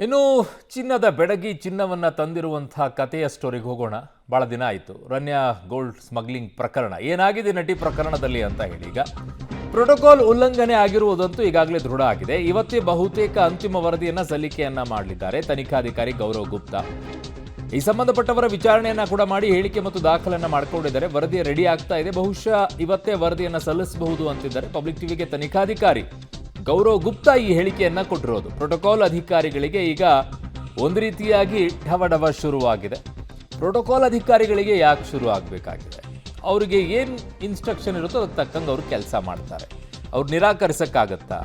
ಇನ್ನು ಚಿನ್ನದ ಬೆಡಗಿ ಚಿನ್ನವನ್ನು ತಂದಿರುವಂತಹ ಕಥೆಯ ಸ್ಟೋರಿಗೆ ಹೋಗೋಣ. ಭಾಳ ದಿನ ಆಯಿತು. ರನ್ಯಾ ಗೋಲ್ಡ್ ಸ್ಮಗ್ಲಿಂಗ್ ಪ್ರಕರಣ ಏನಾಗಿದೆ ನಟಿ ಪ್ರಕರಣದಲ್ಲಿ ಅಂತ ಹೇಳಿ ಈಗ ಪ್ರೋಟೋಕಾಲ್ ಉಲ್ಲಂಘನೆ ಆಗಿರುವುದಂತೂ ಈಗಾಗಲೇ ದೃಢ ಆಗಿದೆ. ಇವತ್ತೇ ಬಹುತೇಕ ಅಂತಿಮ ವರದಿಯನ್ನು ಸಲ್ಲಿಕೆಯನ್ನ ಮಾಡಲಿದ್ದಾರೆ ತನಿಖಾಧಿಕಾರಿ ಗೌರವ್ ಗುಪ್ತಾ. ಈ ಸಂಬಂಧಪಟ್ಟವರ ವಿಚಾರಣೆಯನ್ನ ಕೂಡ ಮಾಡಿ ಹೇಳಿಕೆ ಮತ್ತು ದಾಖಲನ್ನ ಮಾಡಿಕೊಂಡಿದ್ದಾರೆ. ವರದಿ ರೆಡಿ ಆಗ್ತಾ ಇದೆ. ಬಹುಶಃ ಇವತ್ತೇ ವರದಿಯನ್ನು ಸಲ್ಲಿಸಬಹುದು ಅಂತಿದ್ದಾರೆ. ಪಬ್ಲಿಕ್ ಟಿವಿಗೆ ತನಿಖಾಧಿಕಾರಿ ಗೌರವ್ ಗುಪ್ತಾ ಈ ಹೇಳಿಕೆಯನ್ನ ಕೊಟ್ಟಿರೋದು. ಪ್ರೋಟೋಕಾಲ್ ಅಧಿಕಾರಿಗಳಿಗೆ ಈಗ ಒಂದು ರೀತಿಯಾಗಿ ಢವಢವ ಶುರುವಾಗಿದೆ. ಪ್ರೋಟೋಕಾಲ್ ಅಧಿಕಾರಿಗಳಿಗೆ ಯಾಕೆ ಶುರು ಆಗಬೇಕಾಗಿದೆ? ಅವರಿಗೆ ಏನು ಇನ್ಸ್ಟ್ರಕ್ಷನ್ ಇರುತ್ತೋ ಅದಕ್ಕೆ ತಕ್ಕಂಗೆ ಅವರು ಕೆಲಸ ಮಾಡ್ತಾರೆ. ಅವ್ರು ನಿರಾಕರಿಸಕ್ಕಾಗತ್ತಾ?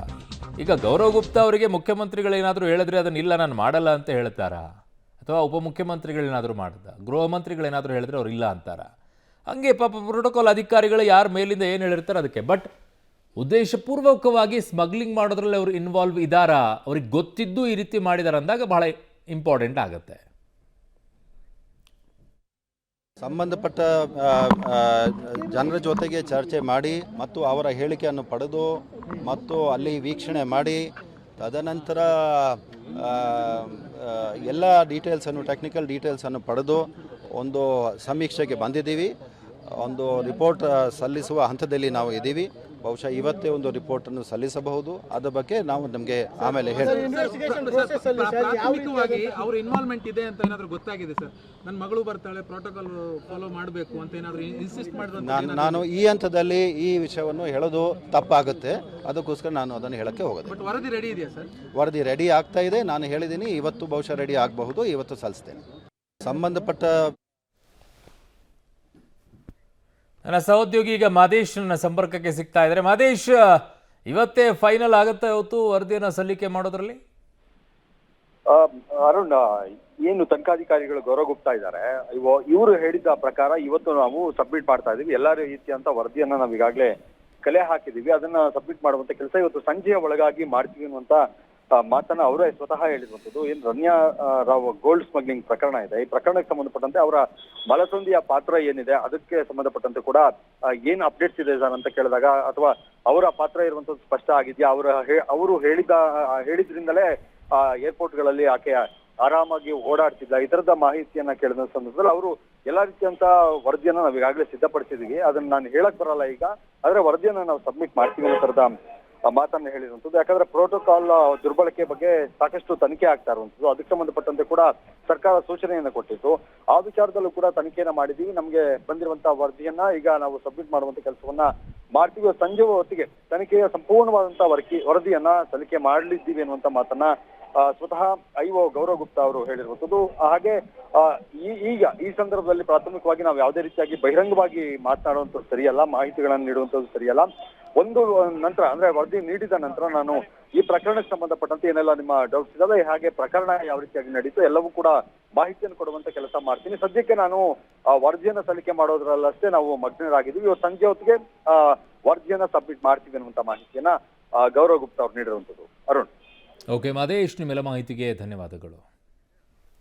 ಈಗ ಗೌರವ್ ಗುಪ್ತಾ ಅವರಿಗೆ ಮುಖ್ಯಮಂತ್ರಿಗಳೇನಾದರೂ ಹೇಳಿದ್ರೆ ಅದನ್ನ ಇಲ್ಲ ನಾನು ಮಾಡಲ್ಲ ಅಂತ ಹೇಳ್ತಾರಾ? ಅಥವಾ ಉಪಮುಖ್ಯಮಂತ್ರಿಗಳೇನಾದರೂ ಮಾಡ್ದ, ಗೃಹ ಮಂತ್ರಿಗಳೇನಾದರೂ ಹೇಳಿದ್ರೆ ಅವ್ರು ಇಲ್ಲ ಅಂತಾರ? ಹಂಗೆ ಪಾಪ ಪ್ರೋಟೋಕಾಲ್ ಅಧಿಕಾರಿಗಳು ಯಾರ ಮೇಲಿಂದ ಏನು ಹೇಳಿರ್ತಾರೆ ಅದಕ್ಕೆ. ಬಟ್ ಉದ್ದೇಶಪೂರ್ವಕವಾಗಿ ಸ್ಮಗ್ಲಿಂಗ್ ಮಾಡೋದ್ರಲ್ಲಿ ಅವರು ಇನ್ವಾಲ್ವ್ ಇದ್ದಾರಾ, ಅವ್ರಿಗೆ ಗೊತ್ತಿದ್ದು ಈ ರೀತಿ ಮಾಡಿದಾರೆ ಅಂದಾಗ ಬಹಳ ಇಂಪಾರ್ಟೆಂಟ್ ಆಗುತ್ತೆ. ಸಂಬಂಧಪಟ್ಟ ಜನರ ಜೊತೆಗೆ ಚರ್ಚೆ ಮಾಡಿ ಮತ್ತು ಅವರ ಹೇಳಿಕೆಯನ್ನು ಪಡೆದು ಮತ್ತು ಅಲ್ಲಿ ವೀಕ್ಷಣೆ ಮಾಡಿ ತದನಂತರ ಎಲ್ಲ ಡೀಟೇಲ್ಸನ್ನು ಟೆಕ್ನಿಕಲ್ ಡೀಟೇಲ್ಸನ್ನು ಪಡೆದು ಒಂದು ಸಮೀಕ್ಷೆಗೆ ಬಂದಿದ್ದೀವಿ. ಒಂದು ರಿಪೋರ್ಟ್ ಸಲ್ಲಿಸುವ ಹಂತದಲ್ಲಿ ನಾವು ಇದ್ದೀವಿ. ಬಹುಶಃ ಇವತ್ತೇ ಒಂದು ರಿಪೋರ್ಟನ್ನು ಸಲ್ಲಿಸಬಹುದು. ಅದರ ಬಗ್ಗೆ ನಾವು ನಮಗೆ ಆಮೇಲೆ ಅವ್ರ ಇನ್ವಾಲ್ವ್ಮೆಂಟ್ ಇದೆ ಅಂತ ಏನಾದರೂ ಗೊತ್ತಾಗಿದೆ ಸರ್? ನನ್ನ ಮಗಳು ಬರ್ತಾಳೆ, ಪ್ರೋಟೋಕಾಲ್ ಫಾಲೋ ಮಾಡಬೇಕು ಅಂತ ಏನಾದರೂ ಇನ್ಸಿಸ್ಟ್ ಮಾಡಿದ್ರೆ ನಾನು ಈ ಹಂತದಲ್ಲಿ ಈ ವಿಷಯವನ್ನು ಹೇಳೋದು ತಪ್ಪಾಗುತ್ತೆ. ಅದಕ್ಕೋಸ್ಕರ ನಾನು ಅದನ್ನು ಹೇಳಕ್ಕೆ ಹೋಗೋದು. ಬಟ್ ವರದಿ ರೆಡಿ ಇದೆಯಾ ಸರ್? ವರದಿ ರೆಡಿ ಆಗ್ತಾ ಇದೆ. ನಾನು ಹೇಳಿದ್ದೀನಿ ಇವತ್ತು ಬಹುಶಃ ರೆಡಿ ಆಗಬಹುದು. ಇವತ್ತು ಸಲ್ಲಿಸ್ತೇನೆ. ಸಂಬಂಧಪಟ್ಟ ನನ್ನ ಸಹೋದ್ಯೋಗಿ ಈಗ ಮಾದೇಶ್ ನನ್ನ ಸಂಪರ್ಕಕ್ಕೆ ಸಿಗ್ತಾ ಇದ್ದಾರೆ. ಮಾದೇಶ್, ಇವತ್ತೇ ಫೈನಲ್ ಆಗುತ್ತೆ ಇವತ್ತು ವರದಿಯನ್ನು ಸಲ್ಲಿಕೆ ಮಾಡೋದ್ರಲ್ಲಿ? ಅರುಣ್, ಏನು ತನಿಖಾಧಿಕಾರಿಗಳು ಗೌರವ್ ಗುಪ್ತಾ ಇದ್ದಾರೆ, ಇವರು ಹೇಳಿದ ಪ್ರಕಾರ ಇವತ್ತು ನಾವು ಸಬ್ಮಿಟ್ ಮಾಡ್ತಾ ಇದೀವಿ. ಎಲ್ಲ ರೀತಿಯಂತ ವರದಿಯನ್ನ ನಾವು ಈಗಾಗಲೇ ಕಲೆ ಹಾಕಿದೀವಿ. ಅದನ್ನ ಸಬ್ಮಿಟ್ ಮಾಡುವಂತ ಕೆಲಸ ಇವತ್ತು ಸಂಜೆಯ ಒಳಗಾಗಿ ಮಾಡ್ತೀವಿ ಅನ್ನುವಂತ ಮಾತನ್ನ ಅವರೇ ಸ್ವತಃ ಹೇಳಿರುವಂತದ್ದು. ಏನ್ ರನ್ಯಾ ರಾವ್ ಗೋಲ್ಡ್ ಸ್ಮಗ್ಲಿಂಗ್ ಪ್ರಕರಣ ಇದೆ, ಈ ಪ್ರಕರಣಕ್ಕೆ ಸಂಬಂಧಪಟ್ಟಂತೆ ಅವರ ಬಲಸಂಧಿಯ ಪಾತ್ರ ಏನಿದೆ ಅದಕ್ಕೆ ಸಂಬಂಧಪಟ್ಟಂತೆ ಕೂಡ ಏನ್ ಅಪ್ಡೇಟ್ಸ್ ಇದೆ ಸರ್ ಅಂತ ಕೇಳಿದಾಗ, ಅಥವಾ ಅವರ ಪಾತ್ರ ಇರುವಂತದ್ದು ಸ್ಪಷ್ಟ ಆಗಿದೆಯಾ, ಅವರು ಹೇಳಿದ್ರಿಂದಲೇ ಏರ್ಪೋರ್ಟ್ಗಳಲ್ಲಿ ಆಕೆ ಆರಾಮಾಗಿ ಓಡಾಡ್ತಿದ್ದ, ಈ ತರದ ಮಾಹಿತಿಯನ್ನ ಕೇಳಿದ ಸಂದರ್ಭದಲ್ಲಿ ಅವರು ಎಲ್ಲಾ ರೀತಿಯಂತ ವರದಿಯನ್ನ ನಾವು ಈಗಾಗಲೇ ಸಿದ್ಧಪಡಿಸಿದೀವಿ. ಅದನ್ನ ನಾನು ಹೇಳಕ್ ಬರಲ್ಲ ಈಗ, ಆದ್ರೆ ವರದಿಯನ್ನ ನಾವು ಸಬ್ಮಿಟ್ ಮಾಡ್ತೀವಿ ಅನ್ನೋ ತರದ ಮಾತನ್ನ ಹೇಳಿರುವಂತದ್ದು. ಯಾಕಂದ್ರೆ ಪ್ರೋಟೋಕಾಲ್ ದುರ್ಬಳಕೆ ಬಗ್ಗೆ ಸಾಕಷ್ಟು ತನಿಖೆ ಆಗ್ತಾ ಇರುವಂತದ್ದು. ಅದಕ್ಕೆ ಸಂಬಂಧಪಟ್ಟಂತೆ ಕೂಡ ಸರ್ಕಾರ ಸೂಚನೆಯನ್ನ ಕೊಟ್ಟಿತ್ತು. ಆ ವಿಚಾರದಲ್ಲೂ ಕೂಡ ತನಿಖೆಯನ್ನ ಮಾಡಿದೀವಿ. ನಮ್ಗೆ ಬಂದಿರುವಂತಹ ವರದಿಯನ್ನ ಈಗ ನಾವು ಸಬ್ಮಿಟ್ ಮಾಡುವಂತ ಕೆಲಸವನ್ನ ಮಾಡ್ತೀವಿ. ಸಂಜೆ ಹೊತ್ತಿಗೆ ತನಿಖೆಯ ಸಂಪೂರ್ಣವಾದಂತಹ ವರದಿಯನ್ನ ತನಿಖೆ ಮಾಡಲಿದ್ದೀವಿ ಅನ್ನುವಂತ ಮಾತನ್ನ ಸ್ವತಃ ಐಒ ಗೌರವ್ ಗುಪ್ತಾ ಅವರು ಹೇಳಿರುವಂತದ್ದು. ಹಾಗೆ ಈಗ ಈ ಸಂದರ್ಭದಲ್ಲಿ ಪ್ರಾಥಮಿಕವಾಗಿ ನಾವು ಯಾವುದೇ ರೀತಿಯಾಗಿ ಬಹಿರಂಗವಾಗಿ ಮಾತನಾಡುವಂಥದ್ದು ಸರಿಯಲ್ಲ, ಮಾಹಿತಿಗಳನ್ನು ನೀಡುವಂಥದ್ದು ಸರಿಯಲ್ಲ. ಒಂದು ನಂತರ ಅಂದ್ರೆ ವರದಿ ನೀಡಿದ ನಂತರ ನಾನು ಈ ಪ್ರಕರಣಕ್ಕೆ ಸಂಬಂಧಪಟ್ಟಂತೆ ಏನೆಲ್ಲ ನಿಮ್ಮ ಡೌಟ್ಸ್ ಇದಾವೆ, ಹಾಗೆ ಪ್ರಕರಣ ಯಾವ ರೀತಿಯಾಗಿ ನಡೀತು ಎಲ್ಲವೂ ಕೂಡ ಮಾಹಿತಿಯನ್ನು ಕೊಡುವಂತ ಕೆಲಸ ಮಾಡ್ತೀನಿ. ಸದ್ಯಕ್ಕೆ ನಾನು ವರದಿಯನ್ನ ಸಲ್ಲಿಕೆ ಮಾಡೋದ್ರಲ್ಲಷ್ಟೇ ನಾವು ಮಗ್ನರಾಗಿದ್ದೀವಿ. ಇವತ್ತು ಸಂಜೆ ಹೊತ್ತಿಗೆ ವರದಿಯನ್ನ ಸಬ್ಮಿಟ್ ಮಾಡ್ತೀವಿ ಅನ್ನುವಂತ ಮಾಹಿತಿಯನ್ನ ಗೌರವ್ ಗುಪ್ತಾ ಅವ್ರು ನೀಡಿರುವಂತದ್ದು. ಅರುಣ್. ಓಕೆ ಮಾದೇಶ್, ನಿಮ್ಮೆಲ್ಲ ಮಾಹಿತಿಗೆ ಧನ್ಯವಾದಗಳು.